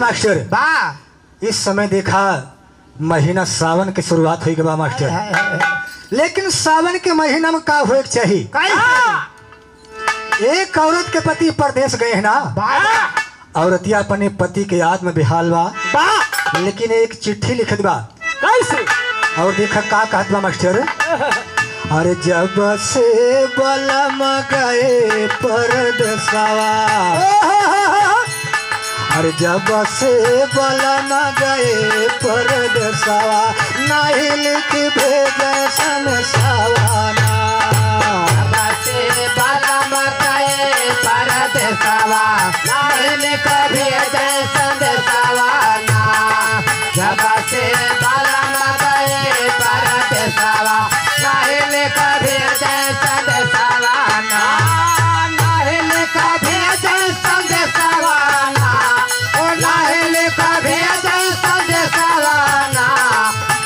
Master बा इस समय देखा महीना सावन की शुरुआत हुई बा मास्टर, लेकिन सावन के महीना में का होए चाहिए। एक औरत के पति परदेश गए है ना, औरतिया अपने पति के याद में बेहाल बा, लेकिन एक चिट्ठी लिखत बा कैसे, और देखा का कहत बा मास्टर। अरे जब से बलम गए परदेसवा, अरे जब से बलम गए परदेसवा, नहीं लिख भेजे संदेशवाना। जब से बलम गए परदेसवा, नहीं लिख भेजे संदेशवाना। जब से बलम गए परदेसवा, नहीं लिख भेजे संदेशवाना। नहीं लिख भेजे संदेशवाना, नहीं लिख भेजे संदेशवाना।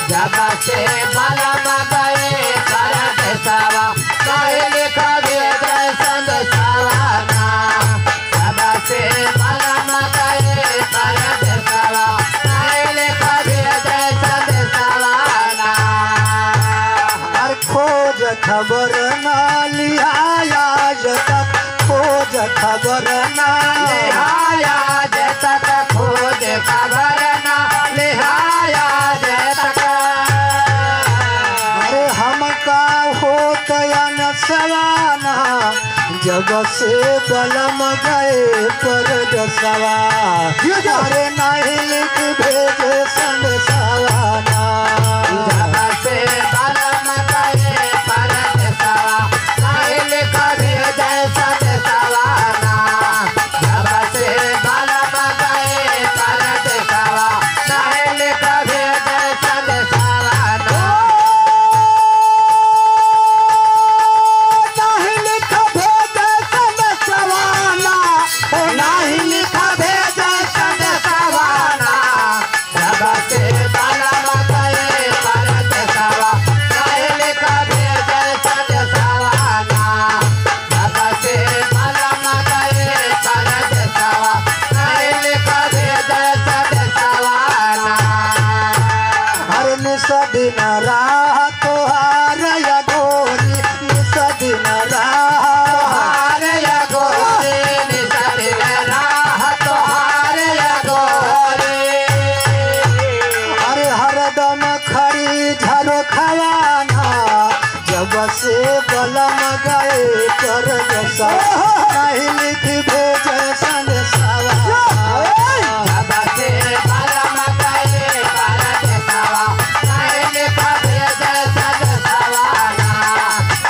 जब से बलम गए परदेसवा, नहीं लिख भेजे संदेशवाना। जब से बलम गए परदेसवा, नहीं लिख भेजे संदेशवाना। अरे खोज खबर ना लिया तक, खोज खबर ना लिहाया जय तक, खोज खबर ना लिहाया जय तक। अरे हमका होता न सवाना, जब से बलम गए परदेसवा, अरे नहीं लिख भेजे संदेशवाना। जब से बलम गए परदेसवा, नहीं लिख भेजे संदेशवाना। जब से बलम गए परदेसवा, नहीं लिख भेजे संदेशवाना। नहीं लिख भेजे संदेशवाना, नहीं लिख भेजे संदेशवाना। जब से बलम गए परदेसवा, नहीं लिख भेजे संदेशवाना। जब से बलम गए परदेसवा, नहीं लिख भेजे संदेशवाना। हर निस दिन राह तोहार या गोरी, निस दिन राह तोहार या गोरी, निस दिन राह तोहार या गोरी। अरे हरदम खड़ी झरो खवाना, जब से बलम गए परदेसवा, नहीं लिख भेजे संदेशवा। जब से बलम गए परदेसवा, नहीं लिख भेजे संदेशवाना।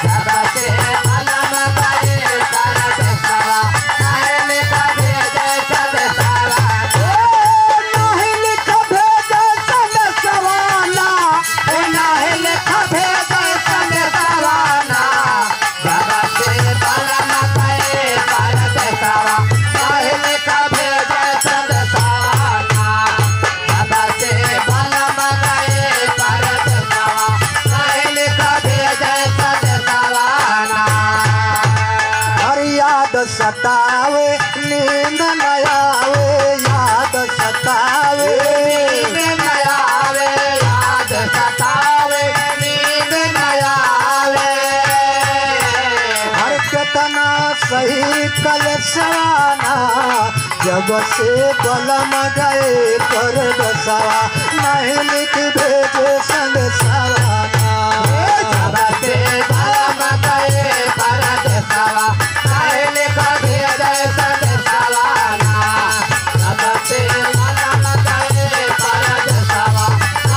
जब से बलम गए परदेसवा, नहीं लिख भेजे संदेशवाना। नहीं लिख भेजे संदेशवाना, नहीं लिख भेजे संदेशवाना। जब से बलम गए परदेसवा, नहीं लिख भेजे संदेशवाना। जब से बलम गए परदेसवा, नहीं लिख भेजे संदेशवाना। हर याद सतावे नींद न आवे, याद सतावे नींद न आवे, याद सतावे, नींद न आवे। हर कितना सही कल सवाना, जब जब से बलम गए परदेसवा नहीं लिख भेजे संदेशवा जब से बलम गए परदेसवा नहीं लिख भेजे संदेशवा जब से बलम गए परदेसवा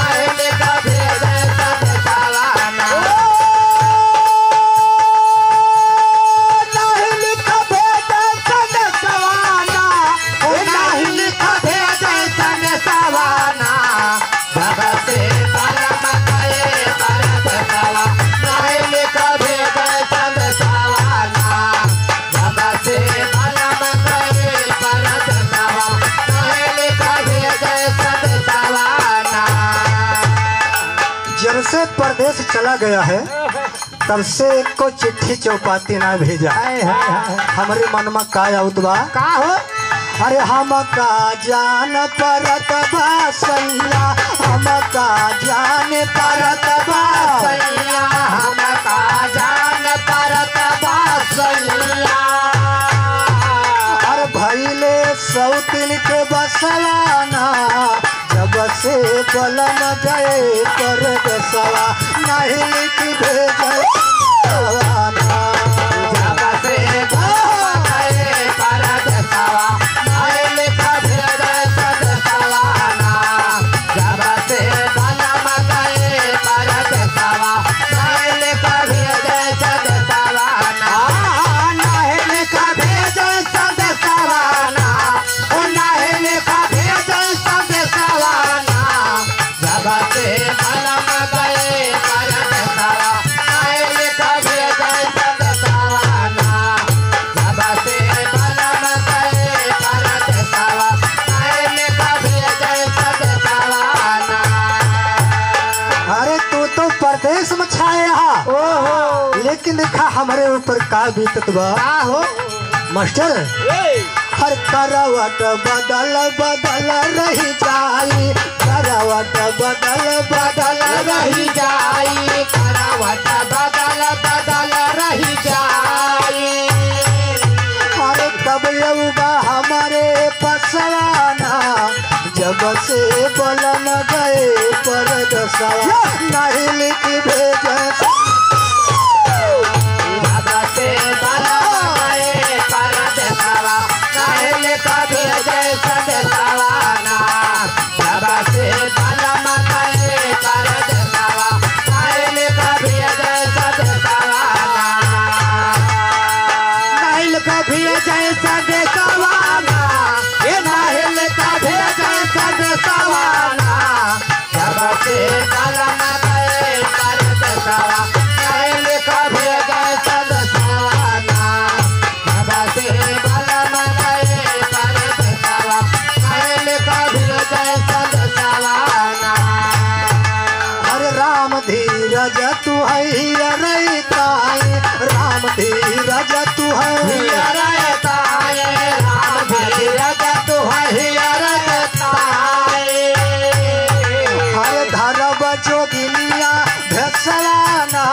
नहीं लिख भेजे संदेशवा जब से परदेश चला गया है तब से को चिट्ठी चौपाती ना भेजा हमारे मन में का आउत बा का हो अरे हम का जान परत बा सैया हम का जान परत बा सैया हम का जान परत बा सैया अरे भैले सौतिन के बसवाना जब से बलम गए परदेसवा नहीं लिख भेजे जब से बलम गए परदेसवा नहीं लिख भेजे संदेशवा जब से बलम गए परदेसवा नहीं लिख भेजे संदेशवा नहीं लिख भेजे संदेशवा नहीं लिख भेजे संदेशवा जब से बलम गए परदेसवा नहीं लिख भेजे संदेशवा जब से बलम गए परदेसवा नहीं लिख भेजे संदेशवा अरे तू तो परदेश में छाया लेकिन देखा हमारे ऊपर का बीतत बा का हो मास्टर हर करवट बदल बदल रही जाई करवट बदल बदल रही जाई करवट बदल बदल रही जाई अरे कब यौबा हमारे पसवाना जब से बलम गए परदेसवा नहीं लिख भेजे जब से बलम गए परदेसवा नहीं लिख भेजे संदेशवा जब से बलम गए परदेसवा नहीं लिख भेजे संदेशवा नहीं लिख भेजे संदेशवा ये नहीं लिख भेजे संदेशवा जब से बलम गए परदेसवा नहीं लिख भेजे संदेशवा जब से बलम गए परदेसवा नहीं लिख भेजे संदेशवा अरे राम धीरज तू है रैताई राम धीरज तू है हर धरब जोगिनिया भेसवाना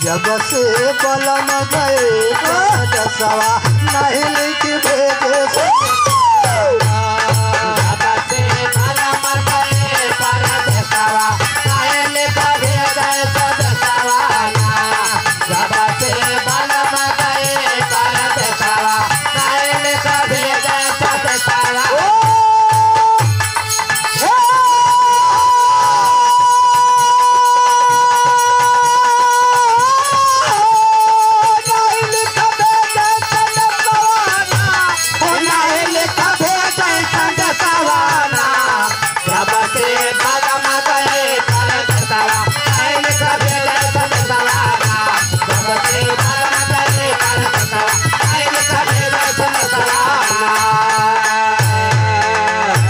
जब से बलम गए परदेसवा नहीं लिख भेजे